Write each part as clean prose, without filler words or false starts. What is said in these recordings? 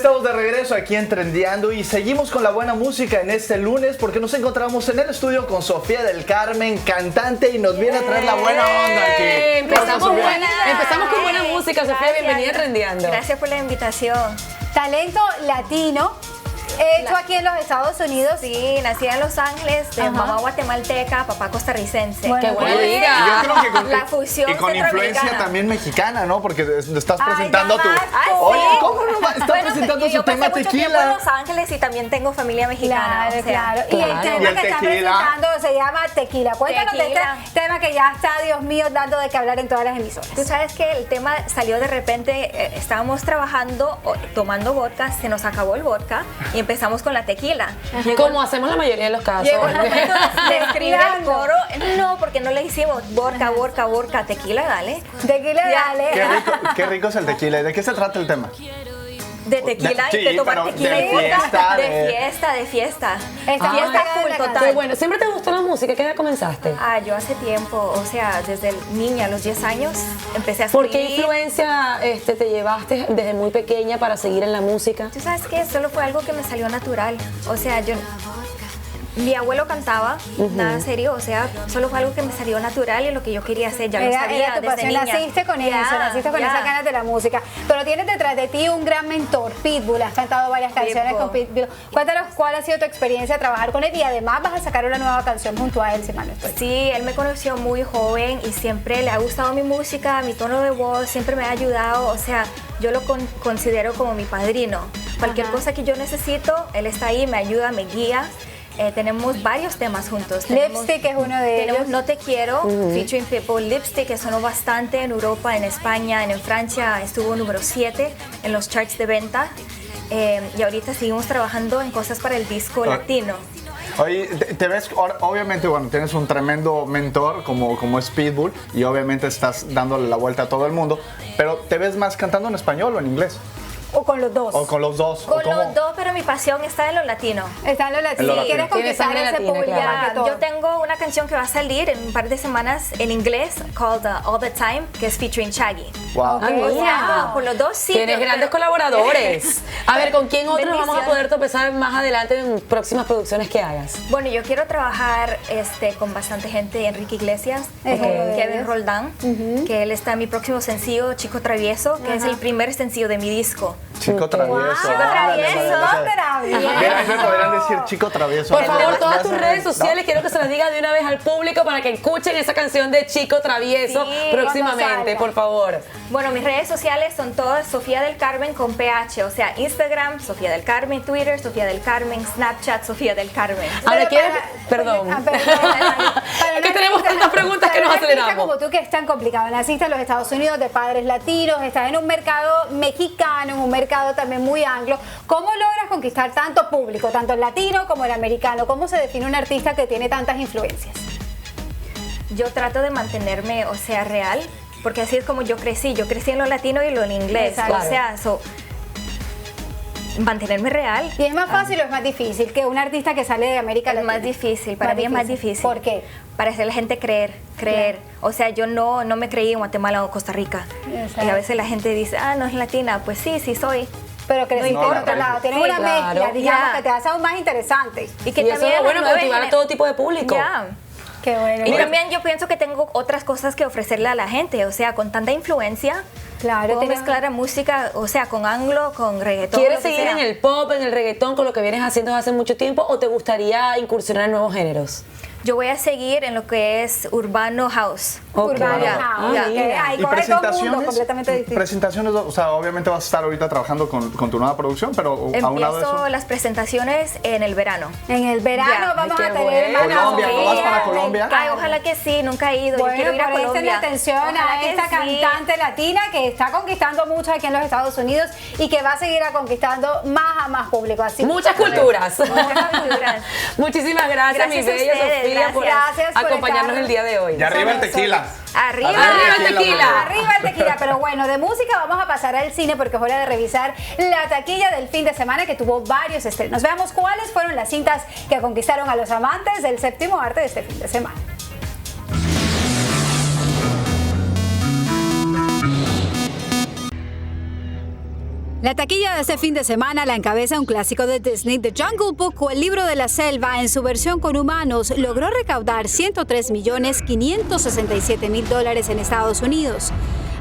estamos de regreso aquí en Trendeando y seguimos con la buena música en este lunes porque nos encontramos en el estudio con Sofía del Carmen, cantante, y nos viene a traer la buena onda aquí. Empezamos con buena música, Sofía, Gracias. bienvenida a Trendeando. Gracias por la invitación. Talento latino, hecho aquí en los Estados Unidos. Sí, nací en Los Ángeles, de Ajá. mamá guatemalteca, papá costarricense. Bueno, Qué buena pues, liga. Y yo creo que con, La fusión y con influencia centroamericana. también mexicana, ¿no? Porque estás Ay, presentando ya tu... vas. Oye, sí. ¿cómo no va? Está Bueno, presentando yo su tema pasé mucho tiempo en tequila. Los Ángeles y también tengo familia mexicana. Claro, o sea, claro. Y el claro. tema Y el que están tequila. presentando se llama Tequila. Cuéntanos de Tequila. este tema que ya está, Dios mío, dando de qué hablar en todas las emisoras. Tú sabes que el tema salió de repente, estábamos trabajando, tomando vodka, se nos acabó el vodka y empezamos con la tequila. Como hacemos la mayoría de los casos. Llegó el momento de escribir el Mezclando. coro. No, porque no le hicimos vodka, tequila, dale. Tequila, Ya. dale. Qué rico es el tequila. ¿Y de qué se trata el tema? De tequila Sí, y de tomar pero tequila de y vodka. fiesta, de fiesta. Está Fiesta pegada full la total. canción. Qué bueno. ¿Siempre te gustó la música? ¿Qué edad comenzaste? Ah, yo hace tiempo, o sea, desde niña, a los 10 años, empecé a ¿Por escribir. qué influencia te llevaste desde muy pequeña para seguir en la música? Tú sabes que solo fue algo que me salió natural. O sea, mi abuelo cantaba, nada serio, o sea, solo fue algo que me salió natural y lo que yo quería hacer, ya lo sabía Era tu desde pasión, niña. naciste con eso, naciste con Ya. esas ganas de la música. Pero tienes detrás de ti un gran mentor, Pitbull. Has cantado varias canciones con Pitbull. Cuéntanos cuál ha sido tu experiencia trabajar con él y además vas a sacar una nueva canción junto a él, si mal no estoy. Sí, él me conoció muy joven y siempre le ha gustado mi música, mi tono de voz, siempre me ha ayudado, o sea, yo lo considero como mi padrino. Cualquier Ajá. cosa que yo necesito, él está ahí, me ayuda, me guía. Tenemos varios temas juntos. Lipstick es uno de Tenemos ellos. No Te Quiero, featuring Pitbull. Lipstick, que sonó bastante en Europa, en España, en Francia, estuvo número 7 en los charts de venta. Y ahorita seguimos trabajando en cosas para el disco latino. Oye, te ves, obviamente, bueno, tienes un tremendo mentor como es Pitbull y obviamente estás dándole la vuelta a todo el mundo, pero ¿te ves más cantando en español o en inglés? O con los dos. ¿O con los dos? Con ¿O cómo? los dos, pero mi pasión está en lo latino. Están los En lo latinos. latino. ¿Quieres conquistar Tiene ese sangre público latina, más que todo? Yo tengo una canción que va a salir en un par de semanas en inglés, called All the Time, que es featuring Shaggy. Wow. Ah, O sea, mira. con los dos sí. Tienes pero- grandes colaboradores. A ver, ¿con quién otros vamos a Bendiciones. poder tropezar más adelante en próximas producciones que hagas? Bueno, yo quiero trabajar con bastante gente, Enrique Iglesias, Es con uno de Kevin ellos. Roldán, que él está en mi próximo sencillo, Chico Travieso, que es el primer sencillo de mi disco. Chico travieso. Chico Ándale, travieso, madre, travieso. Mira, ahí me podrían decir chico travieso. Por favor, todas Ya tus se redes ve. sociales, quiero que se las diga de una vez al público para que escuchen esa canción de Chico Travieso Sí, próximamente, cuando salga. por favor. Bueno, mis redes sociales son todas Sofía del Carmen con PH, o sea, Instagram, Sofía del Carmen, Twitter, Sofía del Carmen, Snapchat, Sofía del Carmen. Ahora Pero quieres, para- perdón. Ah, perdón. Para Es que una tenemos artista- tantas preguntas que para nos una artista aceleramos. como tú, que es tan complicado, naciste en los Estados Unidos de padres latinos, estás en un mercado mexicano, en un mercado también muy anglo. ¿Cómo logras conquistar tanto público, tanto el latino como el americano? ¿Cómo se define un artista que tiene tantas influencias? Yo trato de mantenerme, o sea, real, porque así es como yo crecí. Yo crecí en lo latino y lo en inglés. Exacto. O sea, mantenerme real. ¿Y es más fácil o es más difícil que un artista que sale de América Es Latina? más difícil, para mí es más difícil. ¿Por qué? Para hacer la gente creer. O sea, yo no me creí en Guatemala o Costa Rica. Exacto. Y a veces la gente dice, no es latina. Pues sí, sí soy. Pero creciste No, en la otro verdad. lado, tienes Sí, una mezcla, claro. digamos, Ya. que te hace aún más interesante. Y que Y eso es lo bueno, las nuevas cautivar a todo tipo de público. Ya. Qué bueno. Y Mira, también yo pienso que tengo otras cosas que ofrecerle a la gente. O sea, con tanta influencia, claro, puedo tienes- mezclar la música, o sea, con anglo, con reggaetón. ¿Quieres lo que seguir sea. en el pop, en el reggaetón, con lo que vienes haciendo desde hace mucho tiempo o te gustaría incursionar en nuevos géneros? Yo voy a seguir en lo que es urbano house. Ok. Urbano Ya, House, ya. que ahí ¿Y corre todo un mundo presentaciones? completamente distinto. Presentaciones, o sea, obviamente vas a estar ahorita trabajando con tu nueva producción, pero a un lado de Empiezo eso. las presentaciones en el verano. En el verano Ya. vamos Ay, a qué tener bueno. Mana Colombia, ¿no vas para Sofía, Colombia? Ay, ojalá que sí, nunca he ido. Bueno, Yo quiero ir a presten Colombia. atención Ojalá a que esta sí. cantante latina que está conquistando mucho aquí en los Estados Unidos y que va a seguir conquistando más a más público. Así que- Muchas culturas. Muchas culturas. Muchísimas gracias, mi Gracias a bella ustedes, Sofía, por gracias por acompañarnos estar- el día de hoy. Y arriba el tequila. Arriba. Arriba el tequila. Arriba el tequila, pero bueno, de música vamos a pasar al cine porque es hora de revisar la taquilla del fin de semana que tuvo varios estrenos. Veamos cuáles fueron las cintas que conquistaron a los amantes del séptimo arte de este fin de semana. La taquilla de este fin de semana la encabeza un clásico de Disney, The Jungle Book o El Libro de la Selva, en su versión con humanos, logró recaudar $103.567.000 en Estados Unidos.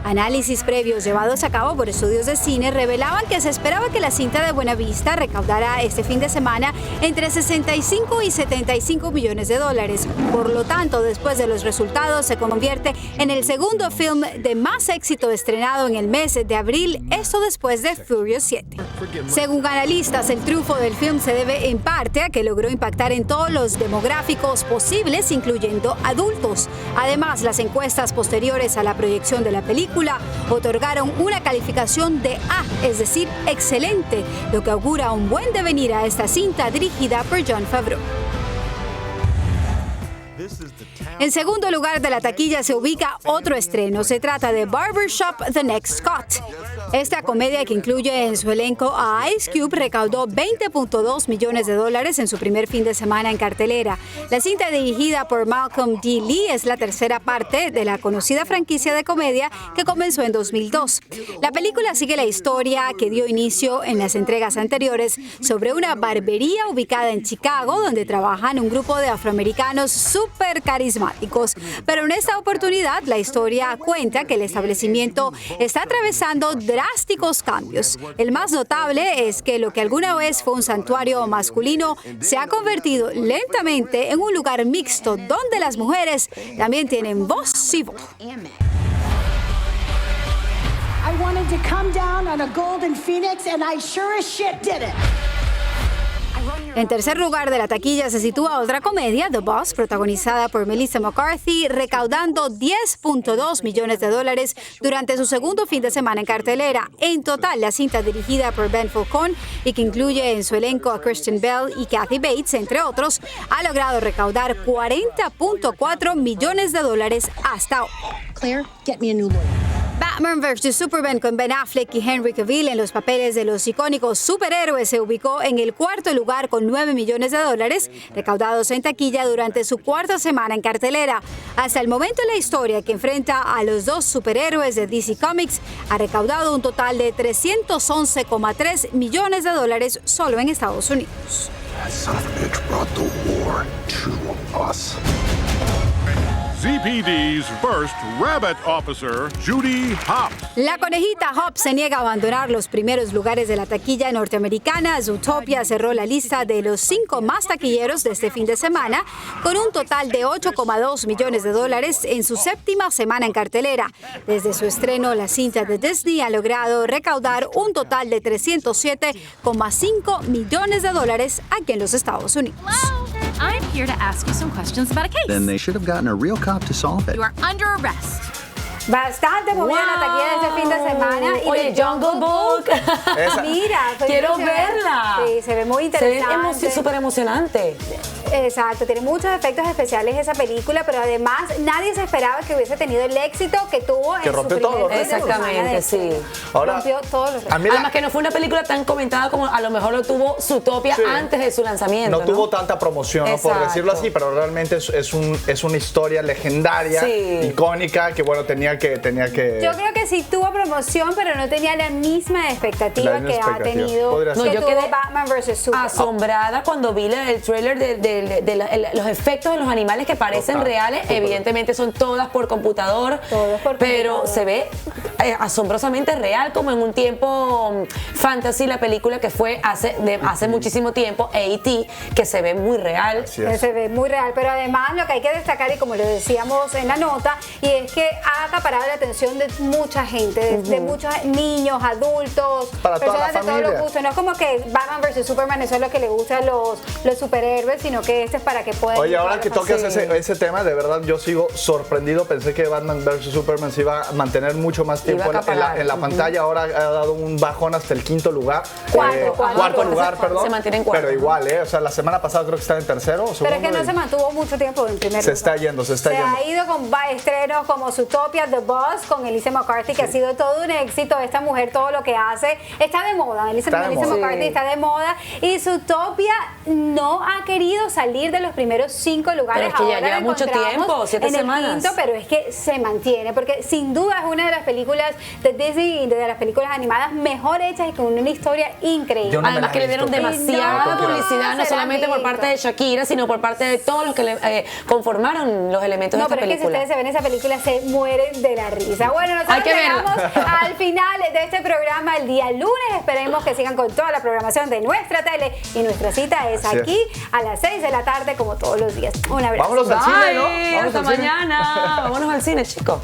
Análisis previos llevados a cabo por estudios de cine revelaban que se esperaba que la cinta de Buena Vista recaudara este fin de semana entre 65 y 75 millones de dólares. Por lo tanto, después de los resultados, se convierte en el segundo film de más éxito estrenado en el mes de abril, esto después de Furious 7. Según analistas, el triunfo del film se debe en parte a que logró impactar en todos los demográficos posibles, incluyendo adultos. Además, las encuestas posteriores a la proyección de la película otorgaron una calificación de A, es decir, excelente, lo que augura un buen devenir a esta cinta dirigida por Jon Favreau. En segundo lugar de la taquilla se ubica otro estreno. Se trata de Barbershop, The Next Scott. Esta comedia, que incluye en su elenco a Ice Cube, recaudó $20.2 millones en su primer fin de semana en cartelera. La cinta, dirigida por Malcolm D. Lee, es la tercera parte de la conocida franquicia de comedia que comenzó en 2002. La película sigue la historia que dio inicio en las entregas anteriores sobre una barbería ubicada en Chicago, donde trabajan un grupo de afroamericanos súper carismáticos. Pero en esta oportunidad, la historia cuenta que el establecimiento está atravesando drásticos cambios. El más notable es que lo que alguna vez fue un santuario masculino se ha convertido lentamente en un lugar mixto donde las mujeres también tienen voz y voto. I wanted to come down on a golden phoenix and I sure as shit did it. En tercer lugar de la taquilla se sitúa otra comedia, The Boss, protagonizada por Melissa McCarthy, recaudando $10.2 millones durante su segundo fin de semana en cartelera. En total, la cinta, dirigida por Ben Falcone y que incluye en su elenco a Christian Bale y Kathy Bates, entre otros, ha logrado recaudar $40.4 millones hasta ahora. Claire, get me a new lawyer. Batman vs. Superman, con Ben Affleck y Henry Cavill en los papeles de los icónicos superhéroes, se ubicó en el cuarto lugar con $9 millones recaudados en taquilla durante su cuarta semana en cartelera. Hasta el momento, la historia, que enfrenta a los dos superhéroes de DC Comics, ha recaudado un total de $311.3 millones solo en Estados Unidos. That son of a bitch brought the war to us. CPD's first rabbit officer, Judy Hopps. La conejita Hopps se niega a abandonar los primeros lugares de la taquilla norteamericana. Zootopia cerró la lista de los 5 más taquilleros de este fin de semana, con un total de $8.2 millones en su séptima semana en cartelera. Desde su estreno, la cinta de Disney ha logrado recaudar un total de $307.5 millones aquí en los Estados Unidos. I'm here to ask you some questions about a case. Then they should have gotten a real cop to solve it. You are under arrest. Bastante movida la taquilla de este fin de semana. Y Oye, The Jungle Book. Mira, Quiero verla. Sí, se ve muy interesante. Se ve súper emocionante. Exacto, tiene muchos efectos especiales esa película, pero además nadie se esperaba que hubiese tenido el éxito que tuvo Que en su rompió primer todo, fin de Exactamente, semana de sí. estreno. Ahora, Rompió todos los a mí Además que no fue una película tan comentada como a lo mejor lo tuvo Zootopia Sí. antes de su lanzamiento. no tuvo tanta promoción, ¿no? Por Exacto. decirlo así, pero realmente es una historia legendaria, Sí. icónica, que bueno, tenía que Yo creo que sí tuvo promoción, pero no tenía la misma expectativa La misma que ha expectativa. tenido Podría que ser. No, yo tuvo quedé Batman vs. Superman. asombrada cuando vi el trailer de los efectos de los animales que parecen Total, reales. total. Evidentemente son todas por computador, Todas por pero computador. se ve asombrosamente real, como en un tiempo fantasy, la película que fue hace muchísimo tiempo, A.T., que se ve muy real. Así es. Se ve muy real, pero además lo que hay que destacar, y como lo decíamos en la nota, y es que ha acaparado la atención de mucha gente, de muchos niños, adultos, Para toda la personas de todos familia. los gustos. No es como que Batman vs. Superman eso es lo que le gusta a los superhéroes, sino que este es para que puedan... Oye, ahora que tocas Sí. ese tema, de verdad yo sigo sorprendido. Pensé que Batman vs. Superman se iba a mantener mucho más tiempo Iba a acaparar. en la pantalla. Ahora ha dado un bajón hasta el quinto lugar. Cuarto lugar, perdón. Se mantiene en cuarto. Pero igual, o sea, la semana pasada creo que estaba en tercero o Pero es que segundo no y se mantuvo mucho tiempo en primer se lugar. está yendo, se está Se yendo. ha ido con estrenos como Zootopia, The Boss, con Elise McCarthy, que ha sido todo un éxito. Esta mujer, todo lo que hace, está de moda. Elise Está de moda. McCarthy Sí. está de moda. Y Zootopia no ha querido salir de los primeros 5 lugares. Pero es que ya ahora lleva la mucho encontramos tiempo, 7 en el semanas. quinto, pero es que se mantiene, porque sin duda es una de las películas de Disney, de las películas animadas mejor hechas y con una historia increíble. Yo no me Además la que he le dieron visto, pero- demasiada No, publicidad, no será solamente por lindo. parte de Shakira, sino por parte de todos los que le conformaron los elementos No, de esta pero es que si película. ustedes se ven esa película se mueren de la risa. Bueno, nosotros Hay que verla. llegamos al final de este programa el día lunes. Esperemos que sigan con toda la programación de nuestra tele y nuestra cita es Así es. aquí a las 6 de la tarde como todos los días. Un abrazo. Vámonos al cine, ¿no? Bye, Vámonos hasta al cine. mañana. Vámonos al cine, chicos.